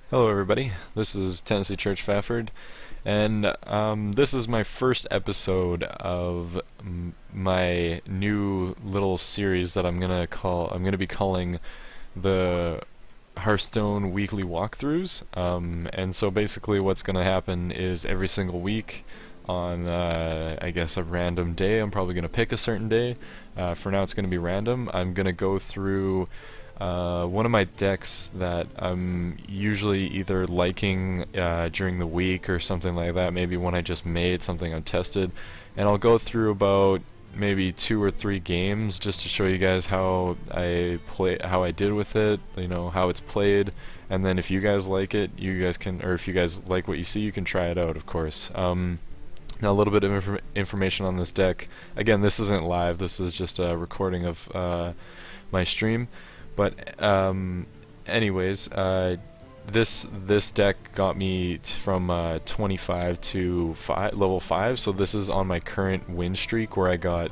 Hello everybody, this is Tennessee Church Fafard, and this is my first episode of my new little series that I'm gonna be calling the Hearthstone weekly walkthroughs. And so basically what's gonna happen is every single week on I guess a random day, I'm probably gonna pick a certain day. For now it's gonna be random. I'm gonna go through one of my decks that I'm usually either liking during the week or something like that, maybe one I just made, something untested, and I'll go through about maybe 2 or 3 games just to show you guys how I did with it, you know, how it's played, and then if you guys like it, you guys can, or if you guys like what you see, you can try it out, of course. Now a little bit of information on this deck. Again, this isn't live, this is just a recording of my stream. But anyways, this deck got me from 25 to level 5. So this is on my current win streak, where I got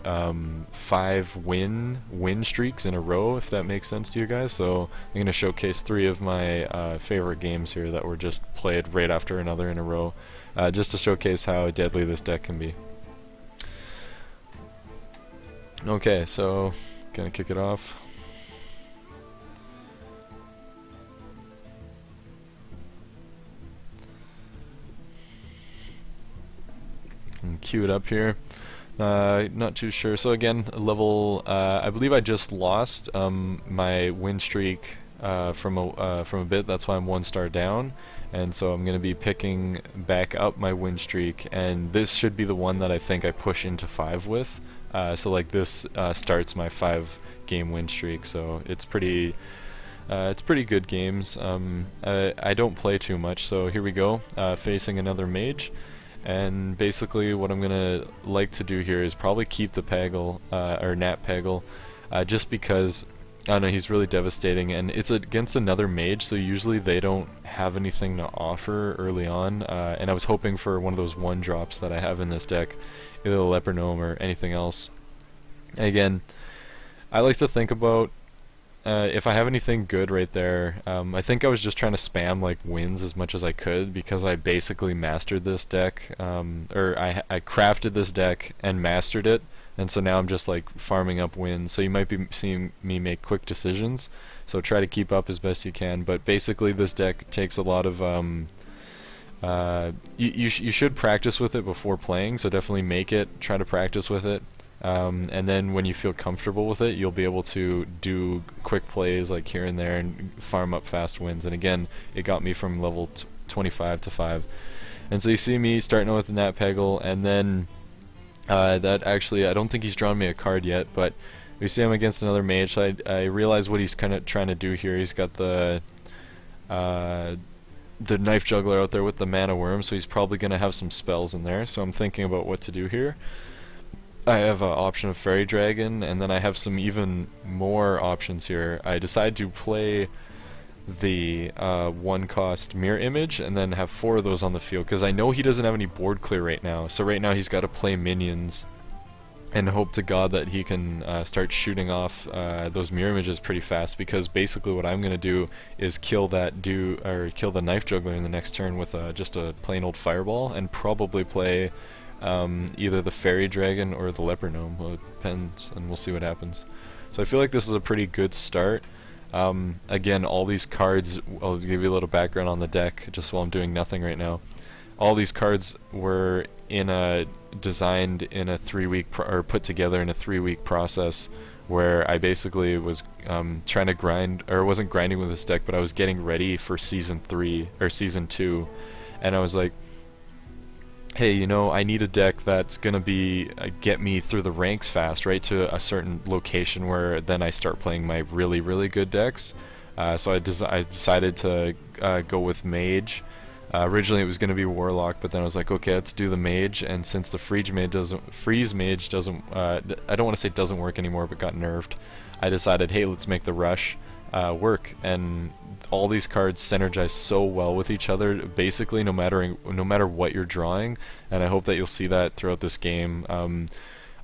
5 win streaks in a row, if that makes sense to you guys. So I'm gonna showcase 3 of my favorite games here that were just played right after another in a row, just to showcase how deadly this deck can be. Okay, so gonna kick it off. And queue it up here. Not too sure. So again, level. I believe I just lost my win streak from a bit. That's why I'm 1 star down, and so I'm going to be picking back up my win streak. And this should be the one that I think I push into 5 with. So like this starts my 5-game win streak. So it's pretty good games. I don't play too much, so here we go. Facing another mage. And basically what I'm gonna like to do here is probably keep the Peggle, or Nat Peggle, just because I don't know, he's really devastating, and it's against another mage, so usually they don't have anything to offer early on, and I was hoping for one of those 1-drops that I have in this deck, either the Leper Gnome or anything else. Again, I like to think about if I have anything good right there. I think I was just trying to spam like wins as much as I could, because I basically mastered this deck, or I crafted this deck and mastered it, and so now I'm just like farming up wins. So you might be seeing me make quick decisions, so try to keep up as best you can. But basically this deck takes a lot of you should practice with it before playing, so definitely make it, try to practice with it. And then when you feel comfortable with it, you'll be able to do quick plays like here and there and farm up fast wins. And again, it got me from level 25 to 5. And so you see me starting out with the Nat Peggle, and then that actually, I don't think he's drawn me a card yet, but we see him against another mage, so I realize what he's kind of trying to do here. He's got the Knife Juggler out there with the Mana Worm, so he's probably going to have some spells in there, so I'm thinking about what to do here. I have an option of Fairy Dragon, and then I have some even more options here. I decide to play the 1-cost Mirror Image, and then have 4 of those on the field, because I know he doesn't have any board clear right now. So right now he's got to play minions, and hope to God that he can start shooting off those Mirror Images pretty fast, because basically what I'm going to do is kill the Knife Juggler in the next turn with just a plain old Fireball, and probably play either the Fairy Dragon or the Leper Gnome. Well, it depends, and we'll see what happens. So I feel like this is a pretty good start. Again, all these cards, I'll give you a little background on the deck just while I'm doing nothing right now. All these cards were designed in a 3-week or put together in a 3-week process, where I basically was trying to grind, or wasn't grinding with this deck, but I was getting ready for Season 3 or Season 2, and I was like, hey, you know, I need a deck that's gonna be get me through the ranks fast, right, to a certain location where then I start playing my really, really good decks. So I decided to go with Mage. Originally it was gonna be Warlock, but then I was like, okay, let's do the Mage. And since the Freeze Mage doesn't, I don't want to say doesn't work anymore, but got nerfed, I decided, hey, let's make the Rush work. And all these cards synergize so well with each other, basically no matter what you're drawing, and I hope that you'll see that throughout this game.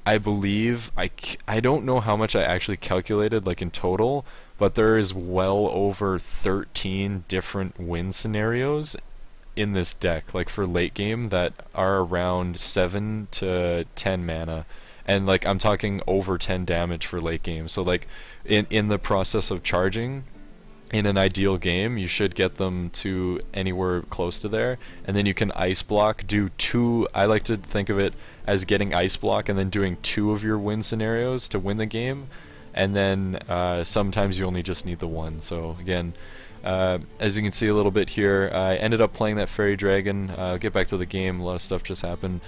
I believe, I don't know how much I actually calculated like in total, but there is well over 13 different win scenarios in this deck, like for late game, that are around 7 to 10 mana, and like I'm talking over 10 damage for late game. So like in the process of charging, in an ideal game, you should get them to anywhere close to there, and then you can ice block, do 2, I like to think of it as getting ice block and then doing 2 of your win scenarios to win the game, and then sometimes you only just need the 1. So again, as you can see a little bit here, I ended up playing that Fairy Dragon. I'll get back to the game, a lot of stuff just happened.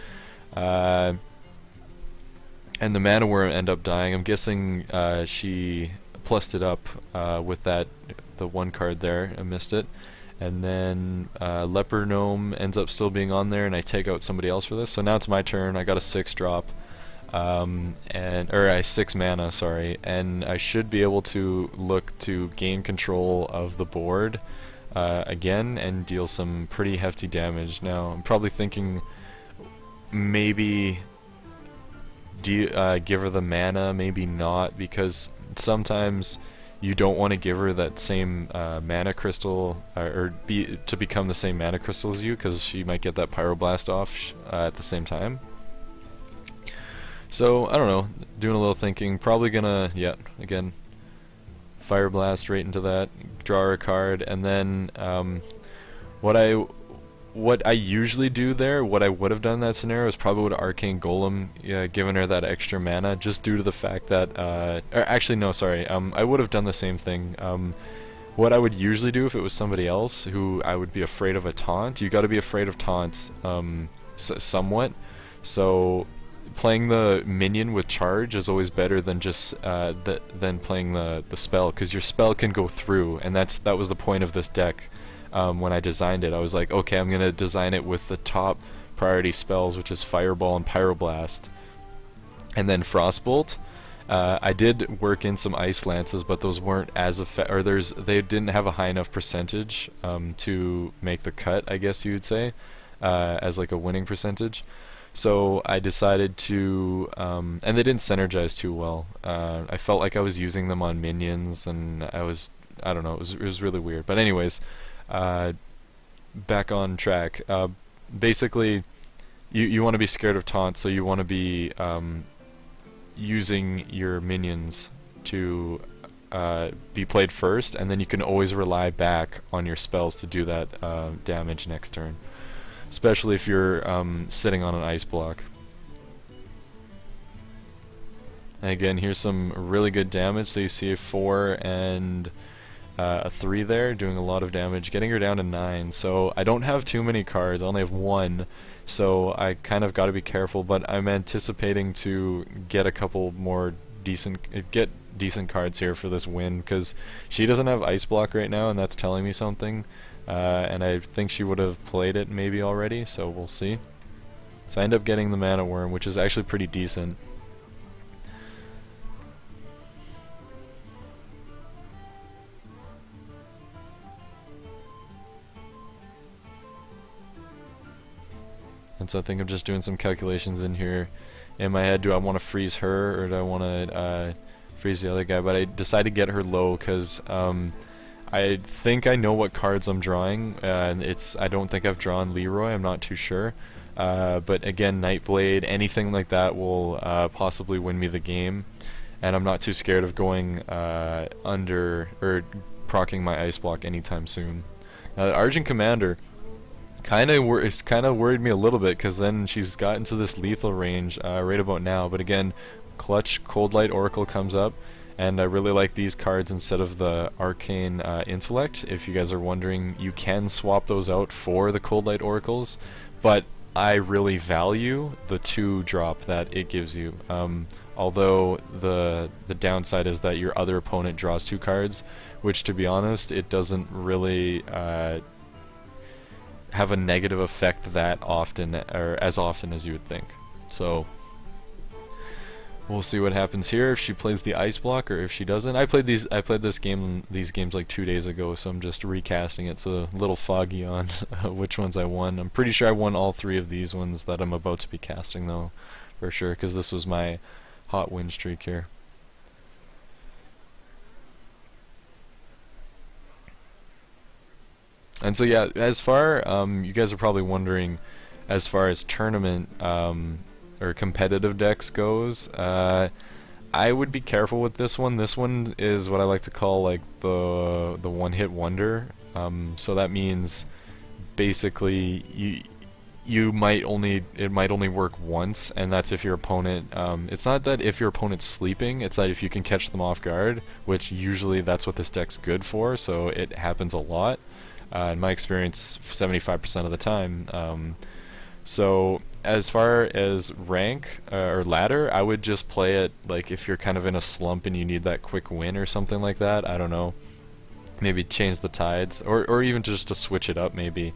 And the Mana Worm ended up dying. I'm guessing she plussed it up with that, the 1 card there. I missed it. And then Leper Gnome ends up still being on there, and I take out somebody else for this. So now it's my turn. I got a 6 drop. Or 6 mana, sorry, and I should be able to look to gain control of the board again and deal some pretty hefty damage. Now I'm probably thinking maybe give her the mana, maybe not, because sometimes you don't want to give her that same mana crystal, to become the same mana crystal as you, because she might get that Pyroblast off at the same time. So, I don't know, doing a little thinking, probably gonna, yeah, again, Fire Blast right into that, draw her a card, and then what I usually do there, what I would have done in that scenario is probably would Arcane Golem, given her that extra mana, just due to the fact that, or actually no, sorry, I would have done the same thing. What I would usually do if it was somebody else who I would be afraid of a taunt, you gotta be afraid of taunts, somewhat, so playing the minion with charge is always better than just than playing the spell, because your spell can go through, and that was the point of this deck. When I designed it, I was like, okay, I'm gonna design it with the top priority spells, which is Fireball and Pyroblast, and then Frostbolt. I did work in some Ice Lances, but those weren't as they didn't have a high enough percentage to make the cut, I guess you would say, as like a winning percentage. So I decided to, and they didn't synergize too well. I felt like I was using them on minions, and I don't know, it was really weird. But anyways, back on track. Basically, you want to be scared of taunts, so you want to be using your minions to be played first, and then you can always rely back on your spells to do that damage next turn. Especially if you're sitting on an ice block. And again, here's some really good damage. So you see a 4 and a 3 there, doing a lot of damage, getting her down to 9. So I don't have too many cards, I only have 1. So I kind of got to be careful, but I'm anticipating to get a couple more decent cards here for this win, because she doesn't have ice block right now, and that's telling me something. And I think she would have played it maybe already, so we'll see. So I end up getting the Mana Worm, which is actually pretty decent. And so I think I'm just doing some calculations in here in my head. Do I want to freeze her, or do I want to freeze the other guy? But I decided to get her low, because I think I know what cards I'm drawing, and I don't think I've drawn Leroy, I'm not too sure. But again, Nightblade, anything like that will possibly win me the game, and I'm not too scared of going under, or proccing my Ice Block anytime soon. Now, the Argent Commander kind of worried me a little bit, because then she's got into this lethal range right about now, but again, Clutch Cold Light Oracle comes up, and I really like these cards instead of the Arcane Intellect. If you guys are wondering, you can swap those out for the Cold Light Oracles, but I really value the 2 drop that it gives you. Although the downside is that your other opponent draws 2 cards, which, to be honest, it doesn't really have a negative effect that often, or as often as you would think. So we'll see what happens here, if she plays the ice block or if she doesn't. I played these games like 2 days ago, so I'm just recasting it, so a little foggy on which ones I won. I'm pretty sure I won all 3 of these ones that I'm about to be casting, though, for sure, because this was my hot win streak here. And so yeah, as far you guys are probably wondering, as far as tournament or competitive decks goes, I would be careful with this one. This one is what I like to call like the one-hit wonder. So that means basically it might only work once, and that's if your opponent, it's not that if your opponent's sleeping, it's that if you can catch them off guard, which usually that's what this deck's good for, so it happens a lot. In my experience, 75% of the time. So as far as rank or ladder, I would just play it like if you're kind of in a slump and you need that quick win or something like that. I don't know. Maybe change the tides, or even just to switch it up maybe.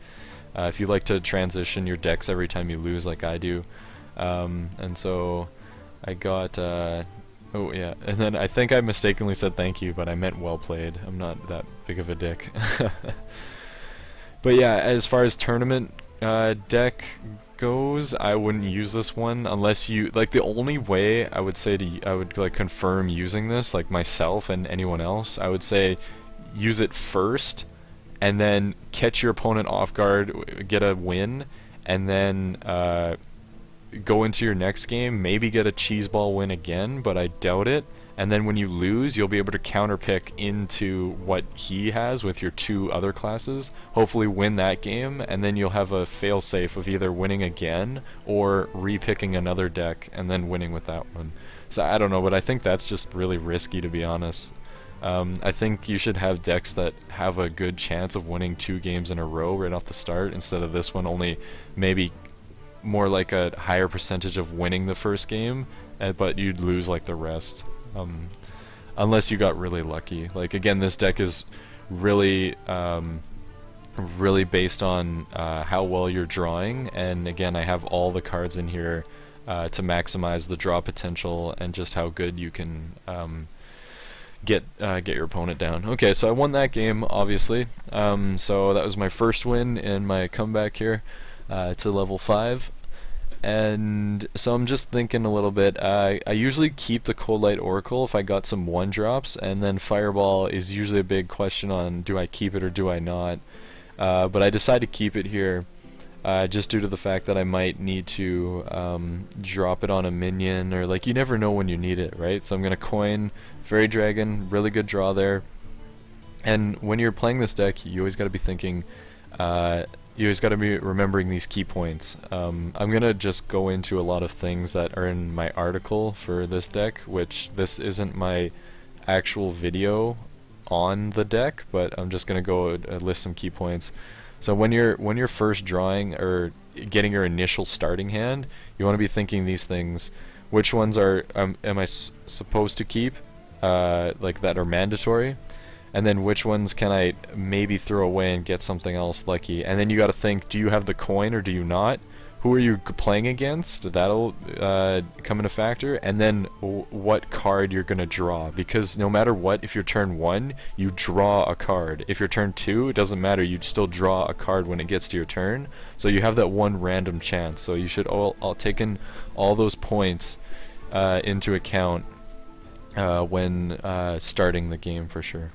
If you like to transition your decks every time you lose like I do. And so I got, oh yeah, and then I think I mistakenly said thank you, but I meant well played. I'm not that big of a dick. But yeah, as far as tournament deck goes, I wouldn't use this one unless you, like, the only way I would say I would like confirm using this, like myself and anyone else, I would say use it first, and then catch your opponent off guard, get a win, and then go into your next game, maybe get a cheeseball win again, but I doubt it. And then when you lose, you'll be able to counterpick into what he has with your two other classes, hopefully win that game, and then you'll have a fail-safe of either winning again or repicking another deck and then winning with that one. So I don't know, but I think that's just really risky, to be honest. I think you should have decks that have a good chance of winning 2 games in a row right off the start, instead of this one only maybe more like a higher percentage of winning the first game, but you'd lose like the rest. Unless you got really lucky. Like, again, this deck is really really based on how well you're drawing, and again, I have all the cards in here to maximize the draw potential and just how good you can get your opponent down. Okay, so I won that game, obviously. So that was my first win in my comeback here to level 5. And so I'm just thinking a little bit. I usually keep the Cold Light Oracle if I got some 1-drops, and then Fireball is usually a big question on do I keep it or do I not. But I decided to keep it here just due to the fact that I might need to drop it on a minion, or like, you never know when you need it, right? So I'm going to coin Fairy Dragon, really good draw there. And when you're playing this deck, you always got to be thinking, you always got to be remembering these key points. I'm going to just go into a lot of things that are in my article for this deck, which this isn't my actual video on the deck, but I'm just going to go list some key points. So when you're first drawing or getting your initial starting hand, you want to be thinking these things. Which ones are am I supposed to keep, like that are mandatory? And then which ones can I maybe throw away and get something else lucky? And then you got to think, do you have the coin or do you not? Who are you playing against? That'll come into factor. And then what card you're going to draw. Because no matter what, if you're turn 1, you draw a card. If you're turn 2, it doesn't matter. You still draw a card when it gets to your turn. So you have that one random chance. So you should all take in all those points into account when starting the game for sure.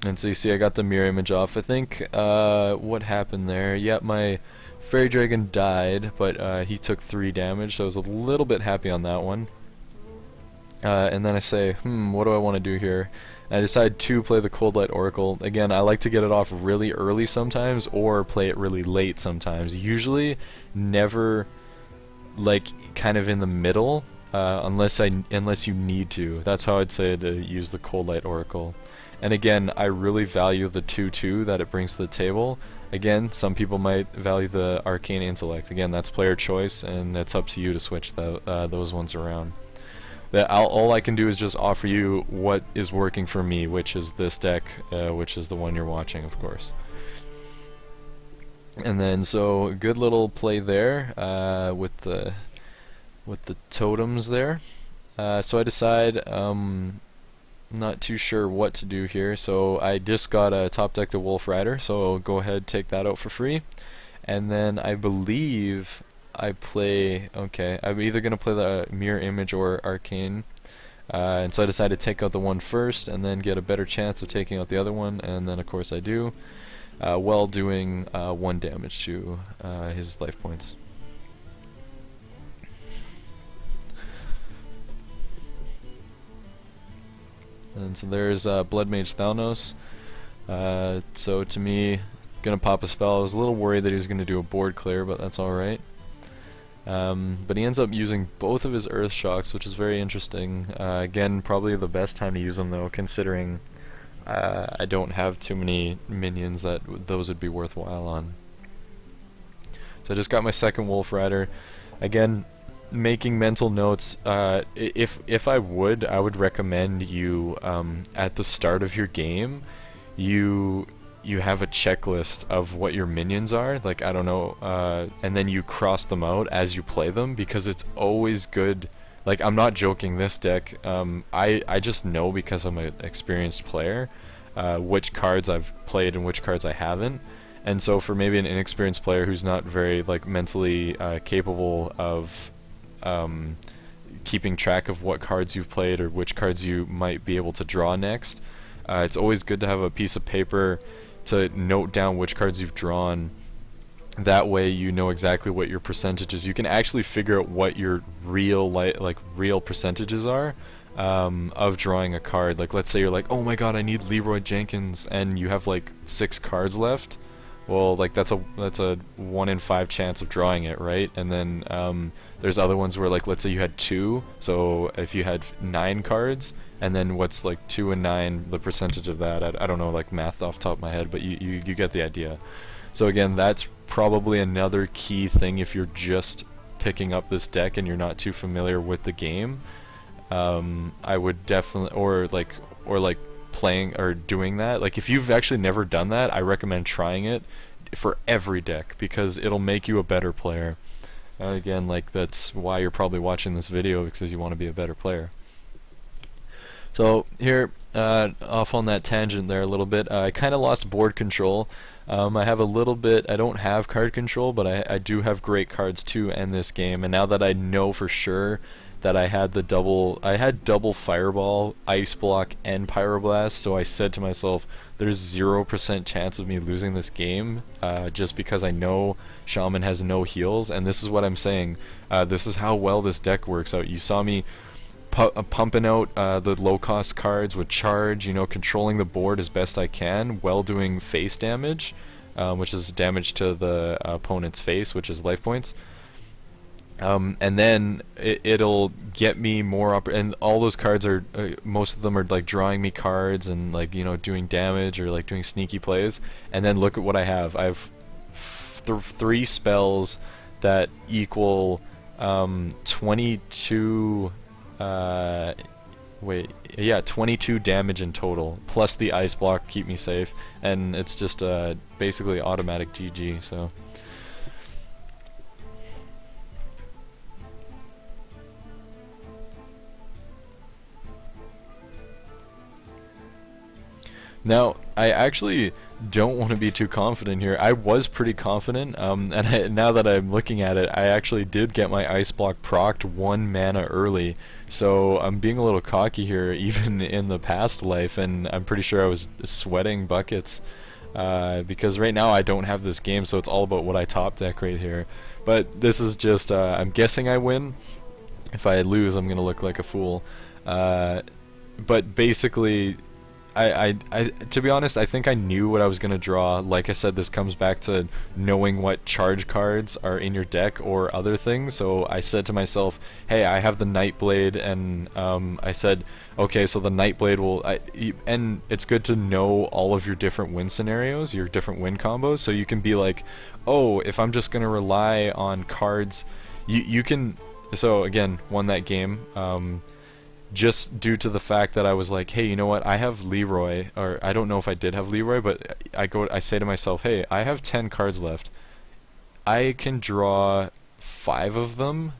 And so you see I got the mirror image off. I think what happened there, yep, my Fairy Dragon died, but he took 3 damage, so I was a little bit happy on that one. And then I say, what do I want to do here? And I decide to play the Cold Light Oracle. Again, I like to get it off really early sometimes, or play it really late sometimes. Usually never like kind of in the middle, unless you need to. That's how I'd say to use the Cold Light Oracle. And again, I really value the 2/2 that it brings to the table. Again, some people might value the Arcane Intellect. Again, that's player choice, and it's up to you to switch those ones around. All I can do is just offer you what is working for me, which is this deck, which is the one you're watching, of course. And then, so good little play there with the totems there. So I decide. Not too sure what to do here, so I just got a top deck to Wolf Rider, so I'll go ahead take that out for free. And then I believe I play, okay, I'm either going to play the Mirror Image or Arcane, and so I decided to take out the one first and then get a better chance of taking out the other one, and then of course I do. while doing 1 damage to his life points. And so there's Blood Mage Thalnos. So to me, gonna pop a spell. I was a little worried that he was gonna do a board clear, but that's alright. But he ends up using both of his Earth Shocks, which is very interesting. Again, probably the best time to use them though, considering I don't have too many minions that those would be worthwhile on. So I just got my second Wolf Rider. Again, making mental notes. If I would recommend you at the start of your game, you have a checklist of what your minions are, like, I don't know, and then you cross them out as you play them, because it's always good. Like, I'm not joking, this deck, I just know, because I'm an experienced player, which cards I've played and which cards I haven't. And so for maybe an inexperienced player who's not very, like, mentally capable of keeping track of what cards you've played or which cards you might be able to draw next, it's always good to have a piece of paper to note down which cards you've drawn. That way you know exactly what your percentage is. You can actually figure out what your real real percentages are of drawing a card. Like, let's say you're like, oh my god, I need Leroy Jenkins, and you have like 6 cards left. Well, like, that's a 1 in 5 chance of drawing it, right? And then there's other ones where, like, let's say you had 2, so if you had 9 cards, and then what's like 2 and 9, the percentage of that? I don't know, like, math off the top of my head, but you get the idea. So again, that's probably another key thing if you're just picking up this deck and you're not too familiar with the game. I would definitely, or like playing or doing that. Like, if you've actually never done that, I recommend trying it for every deck, because it'll make you a better player. Again, like, that's why you're probably watching this video, because you want to be a better player. So here, off on that tangent there a little bit, I kind of lost board control. I have a little bit, I don't have card control, but I do have great cards to end this game, and now that I know for sure that I had double Fireball, Ice Block, and Pyroblast, so I said to myself, there's 0% chance of me losing this game, just because I know Shaman has no heals, and this is what I'm saying. This is how well this deck works out. You saw me pumping out the low-cost cards with Charge, you know, controlling the board as best I can, while doing face damage, which is damage to the opponent's face, which is life points. And then it'll get me more and all those cards are, most of them are like drawing me cards and, like, you know, doing damage or like doing sneaky plays. And then look at what I have. I have 3 spells that equal 22 22 damage in total, plus the Ice Block keep me safe, and it's just basically automatic GG. So now, I actually don't want to be too confident here. I was pretty confident, and now that I'm looking at it, I actually did get my Ice Block procced 1 mana early, so I'm being a little cocky here, even in the past life, and I'm pretty sure I was sweating buckets, because right now I don't have this game, so it's all about what I top deck right here. But this is just, I'm guessing I win. If I lose, I'm gonna look like a fool. But basically, to be honest, I think I knew what I was going to draw. Like I said, this comes back to knowing what charge cards are in your deck or other things. So I said to myself, hey, I have the Nightblade, and I said, okay, so the Nightblade will... and it's good to know all of your different win scenarios, your different win combos, so you can be like, oh, if I'm just going to rely on cards... You can... So again, won that game. Just due to the fact that I was like, hey, you know what, I have Leroy, or I don't know if I did have Leroy, but I say to myself, hey, I have 10 cards left. I can draw 5 of them,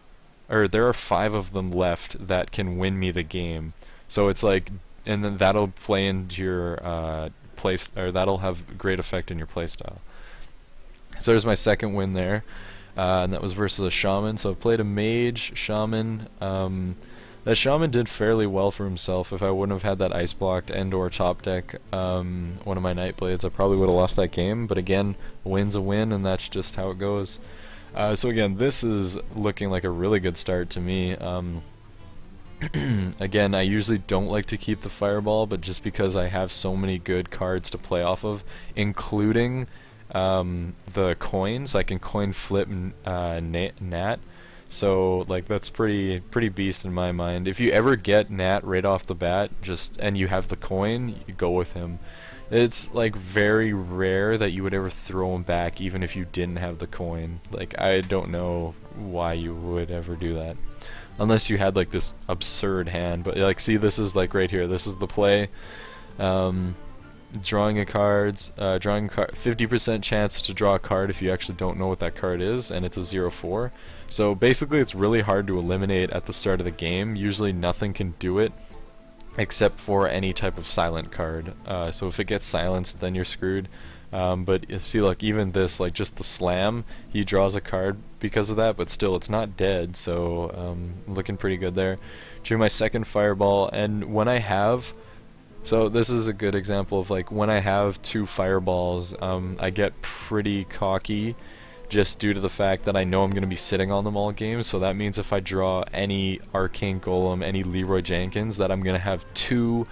or there are 5 of them left that can win me the game. So it's like, and then that'll play into your or that'll have great effect in your playstyle. So there's my second win there, and that was versus a Shaman. So I played a Mage, Shaman. That Shaman did fairly well for himself. If I wouldn't have had that ice blocked and or top deck one of my Nightblades, I probably would have lost that game. But again, a win's a win, and that's just how it goes. So again, this is looking like a really good start to me. Again, I usually don't like to keep the Fireball, but just because I have so many good cards to play off of, including the coins, I can coin flip Nat. So like that's pretty beast in my mind. If you ever get Nat right off the bat, and you have the coin, you go with him. It's like very rare that you would ever throw him back even if you didn't have the coin. Like I don't know why you would ever do that. Unless you had like this absurd hand, but like see, this is like right here. This is the play. Drawing a card, 50% chance to draw a card if you actually don't know what that card is, and it's a 0/4. So basically it's really hard to eliminate at the start of the game. Usually nothing can do it except for any type of silent card. So if it gets silenced, then you're screwed. But you see, like even this, like just the slam, he draws a card because of that, but still it's not dead, so looking pretty good there. Drew my second Fireball, and when I have, so this is a good example of like when I have 2 Fireballs, I get pretty cocky just due to the fact that I know I'm going to be sitting on them all game. So that means if I draw any Arcane Golem, any Leroy Jenkins, that I'm going to have 2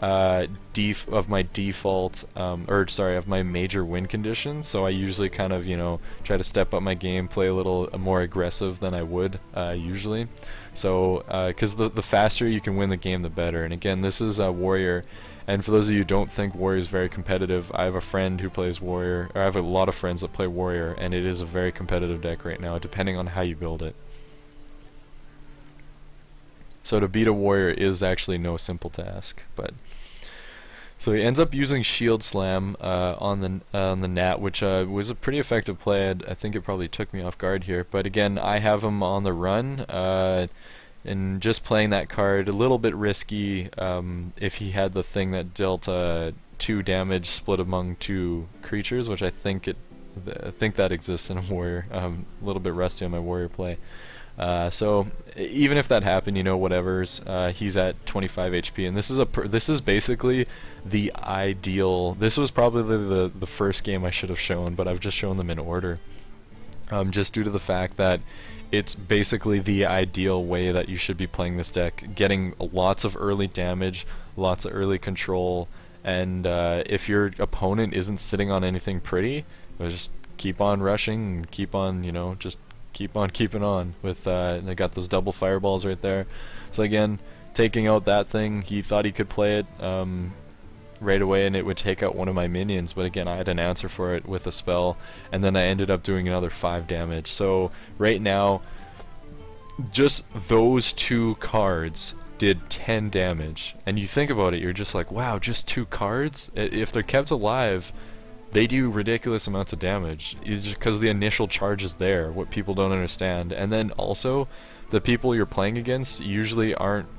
of my default, of my major win conditions. So I usually kind of, you know, try to step up my game, play a little more aggressive than I would usually. So, because the faster you can win the game, the better. And again, this is a Warrior. And for those of you who don't think Warrior is very competitive, I have a friend who plays Warrior, or I have a lot of friends that play Warrior, and it is a very competitive deck right now, depending on how you build it. So to beat a Warrior is actually no simple task, but so he ends up using Shield Slam on the Nat, which was a pretty effective play. I think it probably took me off guard here, but again, I have him on the run, and just playing that card a little bit risky. If he had the thing that dealt 2 damage split among 2 creatures, which I think that exists in a Warrior. A little bit rusty on my Warrior play. So even if that happened, you know, whatever's, he's at 25 HP, and this is basically the ideal. This was probably the first game I should have shown, but I've just shown them in order, just due to the fact that it's basically the ideal way that you should be playing this deck, getting lots of early damage, lots of early control, and if your opponent isn't sitting on anything pretty, just keep on rushing and keep on, you know, just keep on keeping on with they got those double Fireballs right there. So again, taking out that thing, he thought he could play it right away and it would take out one of my minions, but again, I had an answer for it with a spell, and then I ended up doing another 5 damage. So right now, just those 2 cards did 10 damage, and you think about it, you're just like, wow, just 2 cards? If they're kept alive, they do ridiculous amounts of damage. It's just because the initial charge is there, what people don't understand. And then also, the people you're playing against usually aren't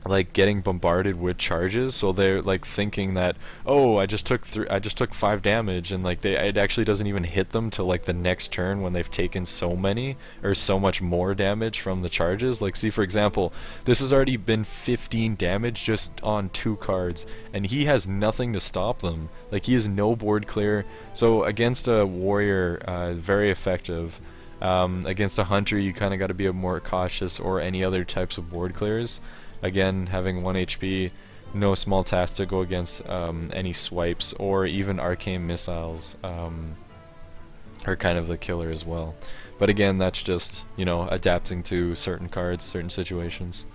like getting bombarded with charges, so they're like thinking that, oh, I just took 5 damage, and like it actually doesn't even hit them till like the next turn when they've taken so many or so much more damage from the charges. Like, see, for example, this has already been 15 damage just on 2 cards, and he has nothing to stop them. Like, he has no board clear. So against a Warrior, very effective. Against a Hunter, you kind of got to be more cautious, or any other types of board clears. Again, having 1 HP, no small task to go against any swipes, or even arcane missiles are kind of the killer as well. But again, that's just, you know, adapting to certain cards, certain situations,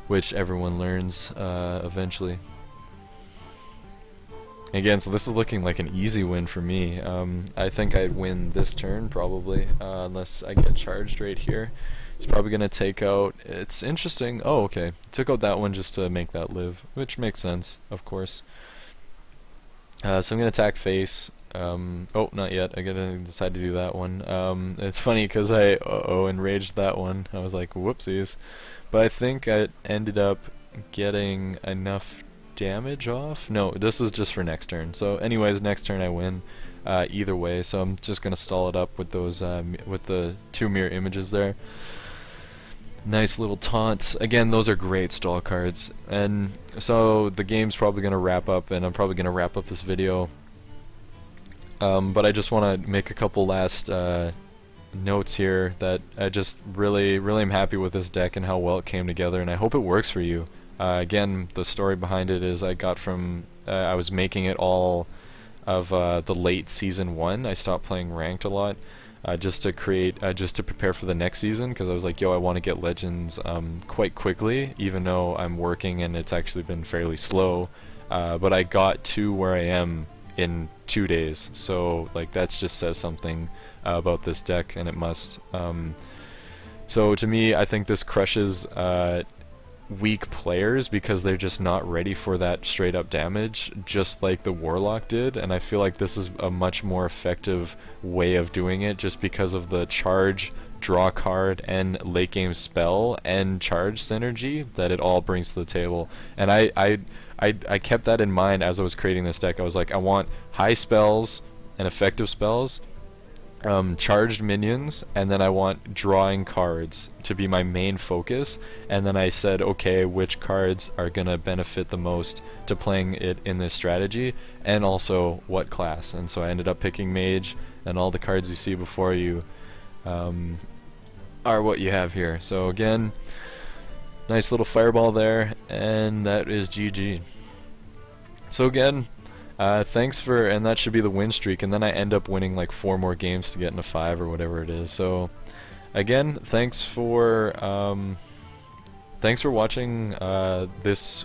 which everyone learns eventually. Again, so this is looking like an easy win for me. I think I'd win this turn probably, unless I get charged right here. It's probably going to take out, it's interesting, oh okay, took out that one just to make that live, which makes sense, of course. So I'm going to attack face. Oh, not yet, I gotta decide to do that one. It's funny because I enraged that one. I was like, whoopsies. But I think I ended up getting enough damage off. No, this is just for next turn. So anyways, next turn I win either way, so I'm just going to stall it up with those with the 2 mirror images there. Nice little taunts. Again, those are great stall cards. And so the game's probably going to wrap up, and I'm probably going to wrap up this video. But I just want to make a couple last notes here that I just really am happy with this deck and how well it came together, and I hope it works for you. Again, the story behind it is I got from I was making it all of the late season 1. I stopped playing ranked a lot just to prepare for the next season, because I was like, yo, I want to get legends quite quickly, even though I'm working and it's actually been fairly slow. But I got to where I am in 2 days, so like that just says something about this deck, and it must. So to me, I think this crushes weak players because they're just not ready for that straight up damage, just like the Warlock did, and I feel like this is a much more effective way of doing it just because of the charge, draw card, and late game spell and charge synergy that it all brings to the table. And I kept that in mind as I was creating this deck. I was like, I want high spells and effective spells, charged minions, and then I want drawing cards to be my main focus. And then I said, okay, which cards are gonna benefit the most to playing it in this strategy, and also what class. And so I ended up picking Mage, and all the cards you see before you are what you have here. So again, nice little fireball there, and that is GG. So again, thanks for, and that should be the win streak, and then I end up winning like 4 more games to get into 5 or whatever it is. So again, thanks for watching this.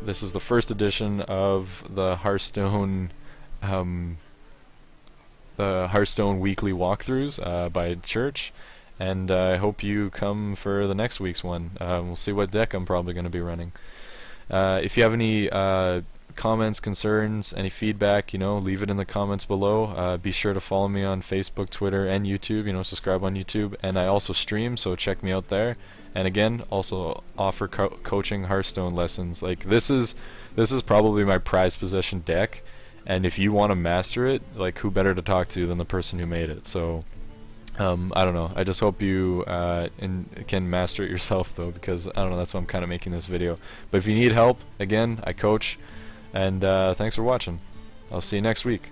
This is the first edition of the Hearthstone weekly walkthroughs by Church, and I hope you come for the next week's one. We'll see what deck I'm probably going to be running. If you have any comments, concerns, any feedback, leave it in the comments below. Be sure to follow me on Facebook, Twitter, and YouTube. Subscribe on YouTube, and I also stream, so check me out there. And again, also offer coaching Hearthstone lessons. Like this is probably my prized possession deck, and if you want to master it, like who better to talk to than the person who made it? So I don't know. I just hope you can master it yourself, though, because I don't know. That's why I'm kind of making this video. But if you need help, again, I coach. And thanks for watching. I'll see you next week.